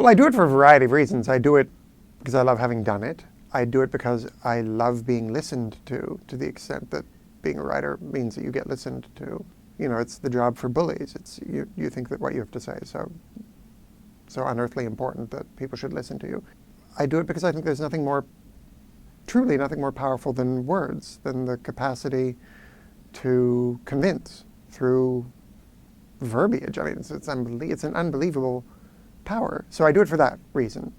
Well, I do it for a variety of reasons. I do it because I love having done it. I do it because I love being listened to the extent that being a writer means that you get listened to. You know, it's the job for bullies. It's you think that what you have to say is so unearthly important that people should listen to you. I do it because I think there's truly nothing more powerful than words, than the capacity to convince through verbiage. I mean, it's an unbelievable power. So I do it for that reason.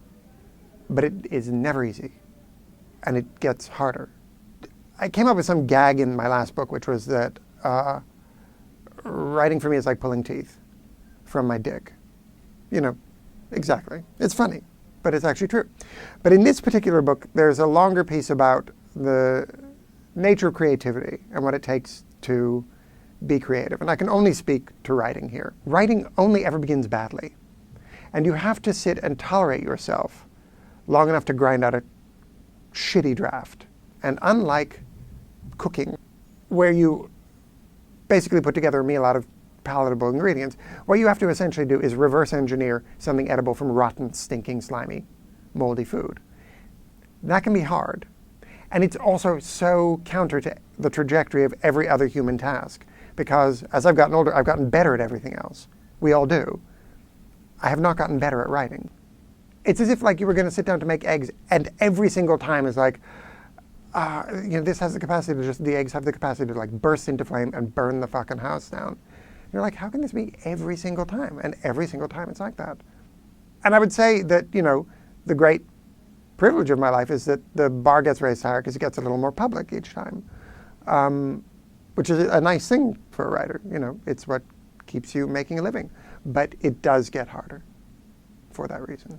But it is never easy, and it gets harder. I came up with some gag in my last book, which was that writing for me is like pulling teeth from my dick. You know, exactly. It's funny, but it's actually true. But in this particular book, there's a longer piece about the nature of creativity and what it takes to be creative. And I can only speak to writing here. Writing only ever begins badly. And you have to sit and tolerate yourself long enough to grind out a shitty draft. And unlike cooking, where you basically put together a meal out of palatable ingredients, what you have to essentially do is reverse engineer something edible from rotten, stinking, slimy, moldy food. That can be hard. And it's also so counter to the trajectory of every other human task. Because as I've gotten older, I've gotten better at everything else. We all do. I have not gotten better at writing. It's as if like you were going to sit down to make eggs, and every single time is like, this has the capacity to the eggs have the capacity to like burst into flame and burn the fucking house down. You're like, how can this be every single time? And every single time it's like that. And I would say that, the great privilege of my life is that the bar gets raised higher because it gets a little more public each time, which is a nice thing for a writer. It's what keeps you making a living. But it does get harder for that reason.